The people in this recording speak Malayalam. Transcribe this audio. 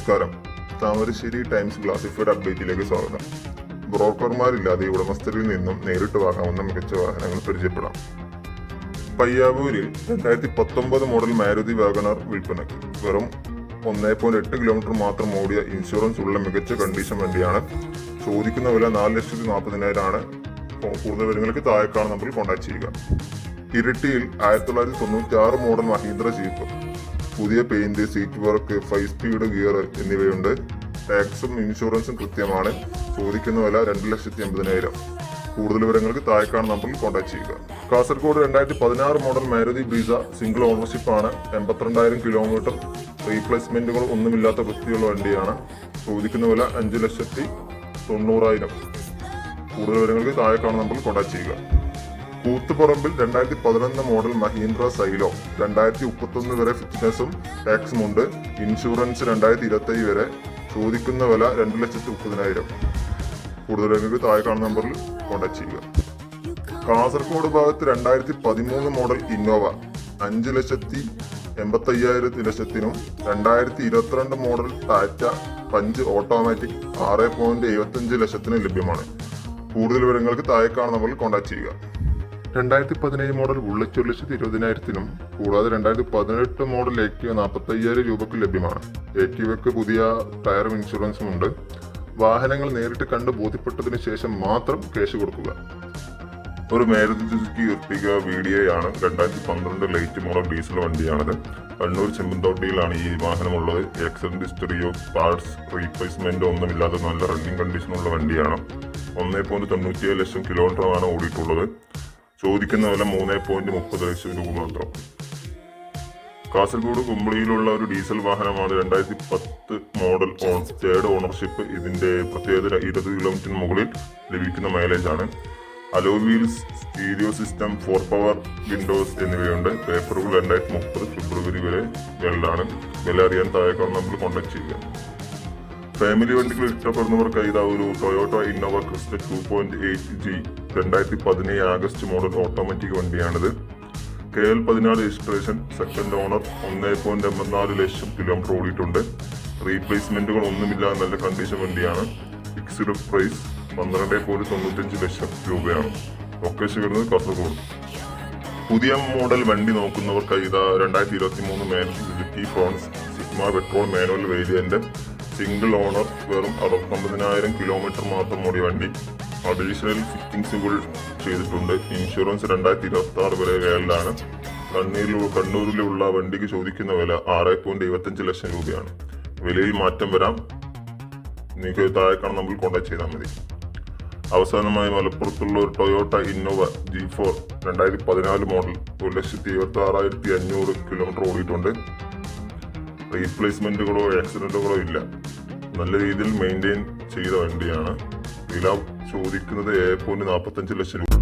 നമസ്കാരം. താമരശ്ശേരി ടൈംസ് ക്ലാസിഫൈഡ് അപ്ഡേറ്റിലേക്ക് സ്വാഗതം. ബ്രോക്കർമാരില്ലാതെ ഉടമസ്ഥരിൽ നിന്നും നേരിട്ട് വാങ്ങാവുന്ന മികച്ച വാഹനങ്ങൾ പരിചയപ്പെടാം. പയ്യാവൂരിൽ 2019 മോഡൽ മാരുതി വാഗണർ വിൽപ്പനയ്ക്ക്. വെറും 1.8 കിലോമീറ്റർ മാത്രം ഓടിയ ഇൻഷുറൻസ് ഉള്ള മികച്ച കണ്ടീഷൻ വണ്ടിയാണ്. ചോദിക്കുന്ന വില 4,40,000 ആണ്. കൂടുതൽ വിവരങ്ങൾക്ക് താഴെക്കാണ് നമ്പറിൽ കോൺടാക്ട് ചെയ്യുക. ഇരിട്ടിയിൽ 1996 മോഡൽ മഹീന്ദ്ര ജീപ്പ്. പുതിയ paint, seat work, 5 speed gear എന്നിവയുണ്ട്. ടാക്സും ഇൻഷുറൻസും കൃത്യമാണ്. ചോദിക്കുന്ന വില 2,80,000. കൂടുതൽ വിവരങ്ങൾക്ക് താഴെക്കാണ് നമ്പറിൽ കോൺടാക്ട് ചെയ്യുക. Kasaragod 2016 model Maruti Brezza single ownership ആണ്. 82,000 കിലോമീറ്റർ. റീപ്ലേസ്മെന്റുകൾ ഒന്നുമില്ലാത്ത വൃത്തിയുള്ള വണ്ടിയാണ്. ചോദിക്കുന്ന വില 5,90,000. കൂടുതൽ വിവരങ്ങൾക്ക് താഴെക്കാണ് നമ്പറിൽ കോൺടാക്ട് ചെയ്യുക. കൂത്തുപറമ്പിൽ 2011 മോഡൽ മഹീന്ദ്ര സൈലോ. 2031 വരെ ഫിറ്റ്നസും ടാക്സും ഉണ്ട്. ഇൻഷുറൻസ് 2027 വരെ. ചോദിക്കുന്ന വില 2,30,000. കൂടുതൽ വിവരങ്ങൾക്ക് താഴെ കാണുന്ന നമ്പറിൽ കോൺടാക്ട് ചെയ്യുക. കാസർഗോഡ് ഭാഗത്ത് 2013 model Innova 5,85,000 2022 model Tata punch automatic 6.75 ലഭ്യമാണ്. കൂടുതൽ വിവരങ്ങൾക്ക് താഴെ കാണുന്ന നമ്പറിൽ കോൺടാക്ട് ചെയ്യുക. 2017 മോഡൽ ബുള്ളറ്റ് 1,20,000 കൂടാതെ 2018 മോഡൽ ആക്ടിവ 45,000 രൂപയ്ക്ക് ലഭ്യമാണ്. ആക്ടിവയ്ക്ക് പുതിയ ടയറും ഇൻഷുറൻസും ഉണ്ട്. വാഹനങ്ങൾ നേരിട്ട് കണ്ട് ബോധ്യപ്പെട്ടതിന് ശേഷം മാത്രം ക്യാഷ് കൊടുക്കുക. ഒരു Maruti Suzuki Ertiga VDI 2012 late model diesel വണ്ടിയാണിത്. കണ്ണൂർ ചെമ്പന്തോട്ടിയിലാണ് ഈ വാഹനമുള്ളത്. ആക്സിഡന്റ് ഹിസ്റ്ററിയോ പാർട്സ് റീപ്ലേസ്മെന്റോ ഒന്നുമില്ലാതെ നല്ല റണ്ണിംഗ് കണ്ടീഷനുള്ള വണ്ടിയാണ്. 1.97 ലക്ഷം കിലോമീറ്ററാണ് ഓടിയിട്ടുള്ളത്. ചോദിക്കുന്ന വില 3.30 ലക്ഷം രൂപ മാത്രം. കാസർഗോഡ് കുമ്പളിയിലുള്ള ഒരു ഡീസൽ വാഹനമാണ്. 2010 മോഡൽ തേർഡ് ഓണർഷിപ്പ്. ഇതിന്റെ പ്രത്യേകത 20 കിലോമീറ്ററിന് മുകളിൽ ലഭിക്കുന്ന മൈലേജ് ആണ്. Hello wheels, stereo system, 4 power Windows എന്നിവയുണ്ട്. പേപ്പറുകൾ 2030 ഫെബ്രുവരി വരെ വാലിഡാണ്. വില അറിയാൻ താഴെ നമ്മൾ കോൺടാക്ട് ചെയ്യുക. ഫാമിലി വണ്ടികൾ ഇഷ്ടപ്പെടുന്നവർക്കായി ഒരു Toyota Innova Crysta 2.8G 2017 August model automatic വണ്ടിയാണിത്. KL 14 registration, second owner, 1.84 lakh kilometre ഓടിയിട്ടുണ്ട്. റീപ്ലേസ്മെന്റുകൾ ഒന്നുമില്ലാതെ നല്ല കണ്ടീഷൻ വണ്ടിയാണ്. ഫിക്സ്ഡ് പ്രൈസ് 12.95 ലക്ഷം രൂപയാണ്. ലൊക്കേഷൻ വരുന്നത് കാസർഗോഡ്. പുതിയ മോഡൽ വണ്ടി നോക്കുന്നവർക്കായി 2023 Maruti Suzuki Fronx Sigma petrol manual variant single owner, വെറും 69,000 കിലോമീറ്റർ മാത്രം ഓടിയ വണ്ടി. അഡീഷണൽ ഫിറ്റിംഗ്സുകൾ ചെയ്തിട്ടുണ്ട്. ഇൻഷുറൻസ് 2026 വരെ വാലിഡാണ്. കണ്ണൂരിലുള്ള വണ്ടിക്ക് ചോദിക്കുന്ന വില 6.75 ലക്ഷം രൂപയാണ്. വിലയിൽ മാറ്റം വരാം. നിങ്ങൾക്ക് താഴെക്കാണ് നമ്മൾ കോൺടാക്ട് ചെയ്താൽ മതി. അവസാനമായി മലപ്പുറത്തുള്ള ഒരു Toyota Innova G4 2014 model 1,26,500 kilometre ഓടിയിട്ടുണ്ട്. റീപ്ലേസ്മെന്റുകളോ ആക്സിഡന്റുകളോ ഇല്ല. നല്ല രീതിയിൽ മെയിൻറ്റെയിൻ ചെയ്ത വണ്ടിയാണ്. വില ചോദിക്കുന്നത് 7.45 ലക്ഷം രൂപ.